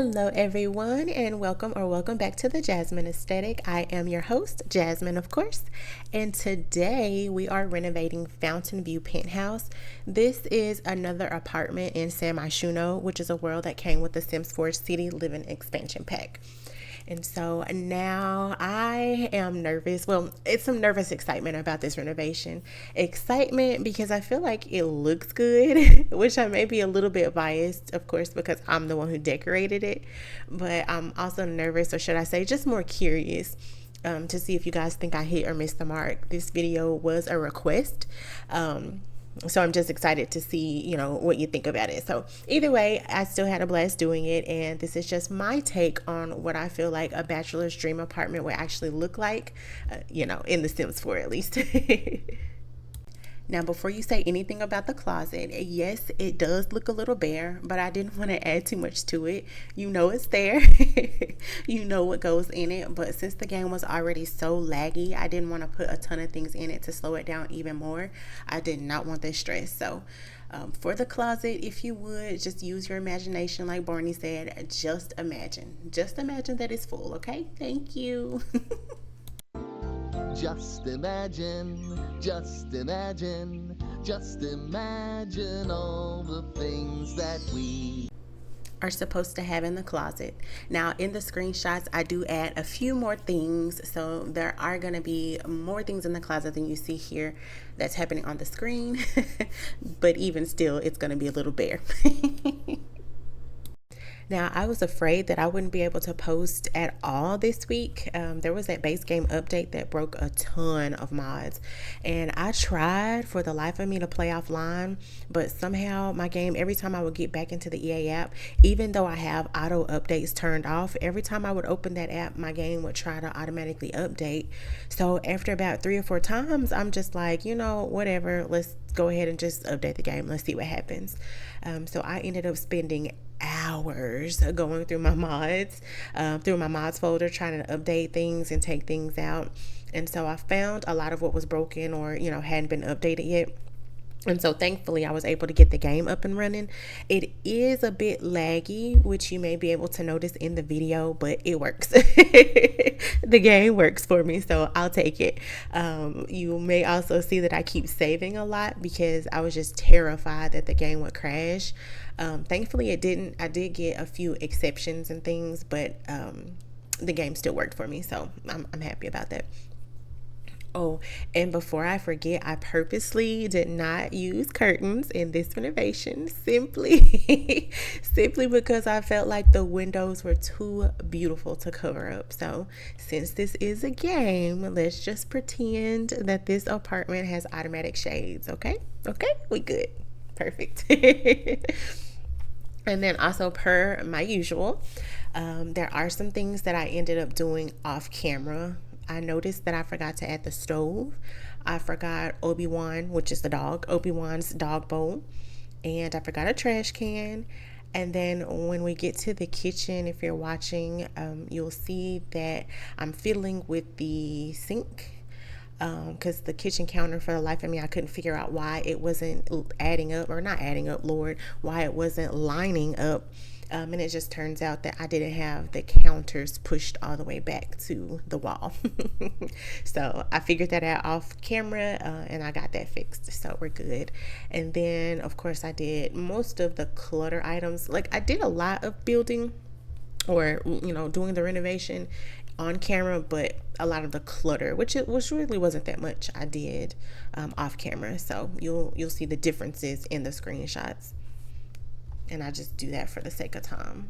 Hello everyone, and welcome back to the Jasmine Aesthetic. I am your host, Jasmine, of course, and today we are renovating Fountainview Penthouse. This is another apartment in San Myshuno, which is a world that came with the Sims 4 City Living Expansion Pack. And so now I am nervous. Well, it's some nervous excitement about this renovation. Excitement because I feel like it looks good, which I may be a little bit biased, of course, because I'm the one who decorated it. But I'm also nervous, or should I say, just more curious. To see if you guys think I hit or missed the mark. This video was a request. So I'm just excited to see, what you think about it. So either way, I still had a blast doing it. And this is just my take on what I feel like a bachelor's dream apartment would actually look like, in The Sims 4 at least. Now, before you say anything about the closet, yes, it does look a little bare, but I didn't want to add too much to it. You know it's there. You know what goes in it. But since the game was already so laggy, I didn't want to put a ton of things in it to slow it down even more. I did not want this stress. So for the closet, if you would, just use your imagination like Barney said. Just imagine. Just imagine that it's full, okay? Thank you. Just imagine, just imagine, just imagine all the things that we are supposed to have in the closet. Now in the screenshots I do add a few more things, so there are going to be more things in the closet than you see here that's happening on the screen. But even still, it's going to be a little bare. Now, I was afraid that I wouldn't be able to post at all this week. There was that base game update that broke a ton of mods. And I tried for the life of me to play offline, but somehow my game, every time I would get back into the EA app, even though I have auto updates turned off, every time I would open that app, my game would try to automatically update. So after about 3 or 4 times, I'm just like, whatever, let's go ahead and just update the game. Let's see what happens. So I ended up spending hours going through my mods, through my mods folder, trying to update things and take things out. And so I found a lot of what was broken or, hadn't been updated yet. And so thankfully I was able to get the game up and running. It is a bit laggy, which you may be able to notice in the video, but it works. The game works for me, so I'll take it. You may also see that I keep saving a lot because I was just terrified that the game would crash. Thankfully it didn't. I did get a few exceptions and things, but the game still worked for me, so I'm happy about that. Oh, and before I forget, I purposely did not use curtains in this renovation simply because I felt like the windows were too beautiful to cover up. So since this is a game, let's just pretend that this apartment has automatic shades. Okay, we good. Perfect. And then also, per my usual, there are some things that I ended up doing off camera. I noticed that I forgot to add the stove. I forgot Obi-Wan, which is the dog, Obi-Wan's dog bowl. And I forgot a trash can. And then when we get to the kitchen, if you're watching, you'll see that I'm fiddling with the sink. Because the kitchen counter, for the life of me, I couldn't figure out why it wasn't why it wasn't lining up. And it just turns out that I didn't have the counters pushed all the way back to the wall. So I figured that out off camera, and I got that fixed. So we're good. And then, of course, I did most of the clutter items. Like, I did a lot of building or, doing the renovation on camera, but a lot of the clutter, which really wasn't that much, I did off camera. So you'll see the differences in the screenshots. And I just do that for the sake of time.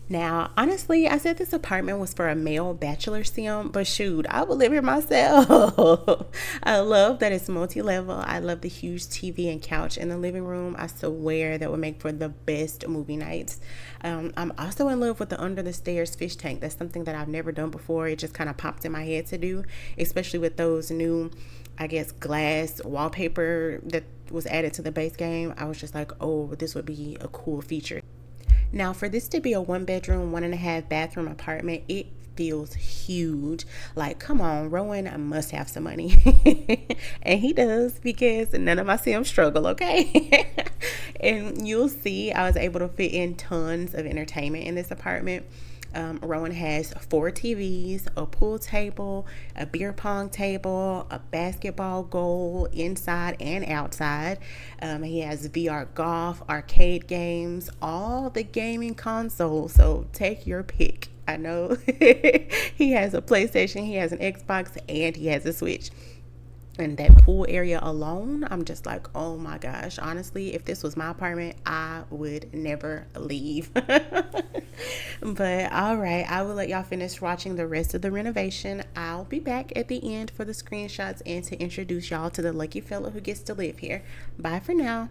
Now, honestly, I said this apartment was for a male bachelor sim, but shoot, I would live here myself. I love that it's multi-level. I love the huge TV and couch in the living room. I swear that would make for the best movie nights. I'm also in love with the under the stairs fish tank. That's something that I've never done before. It just kind of popped in my head to do, especially with those new, I guess, glass wallpaper that was added to the base game. I was just like, oh, this would be a cool feature. Now, for this to be a 1-bedroom, 1.5 bathroom apartment, it feels huge. Like, come on, Rowan must have some money. And he does, because none of my Sims struggle, okay? And you'll see I was able to fit in tons of entertainment in this apartment. Rowan has 4 TVs, a pool table, a beer pong table, a basketball goal inside and outside. He has VR golf, arcade games, all the gaming consoles. So take your pick. I know he has a PlayStation, he has an Xbox, and he has a Switch. And that pool area alone, I'm just like, oh my gosh. Honestly, if this was my apartment, I would never leave. But all right, I will let y'all finish watching the rest of the renovation. I'll be back at the end for the screenshots and to introduce y'all to the lucky fellow who gets to live here. Bye for now.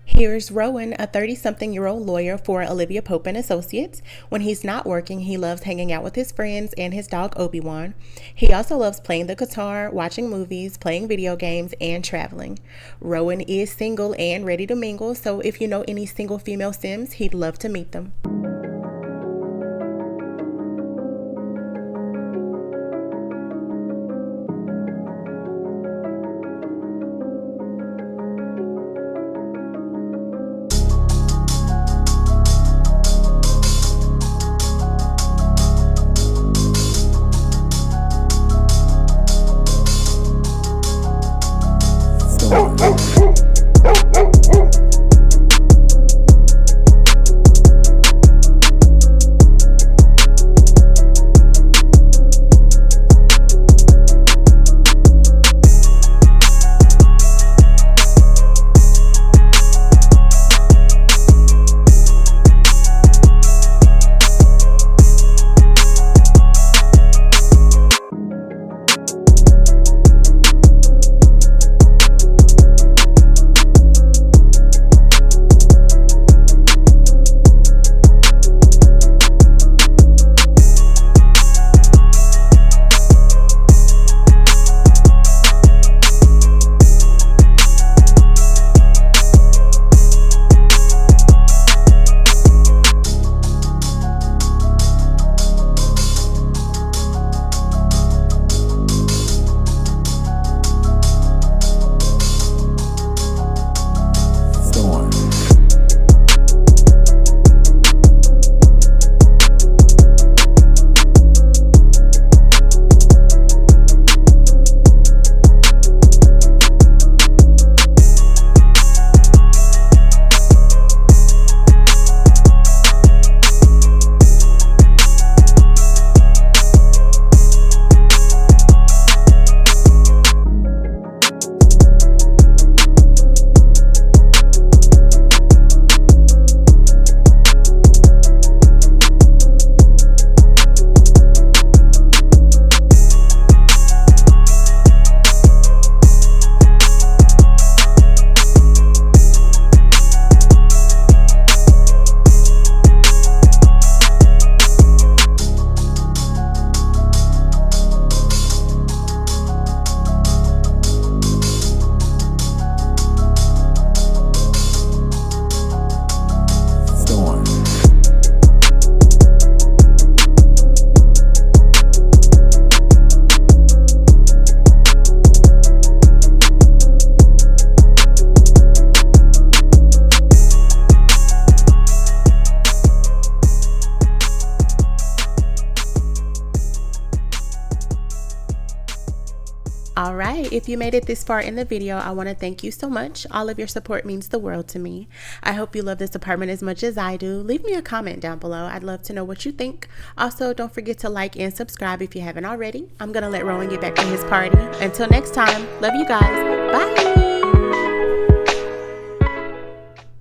Here's Rowan, a 30-something-year-old lawyer for Olivia Pope and Associates. When he's not working, he loves hanging out with his friends and his dog Obi-Wan. He also loves playing the guitar, watching movies, playing video games, and traveling. Rowan is single and ready to mingle, so if you know any single female Sims, he'd love to meet them. Storm. All right, if you made it this far in the video, I want to thank you so much. All of your support means the world to me. I hope you love this apartment as much as I do. Leave me a comment down below. I'd love to know what you think. Also, don't forget to like and subscribe if you haven't already. I'm going to let Rowan get back to his party. Until next time, love you guys. Bye.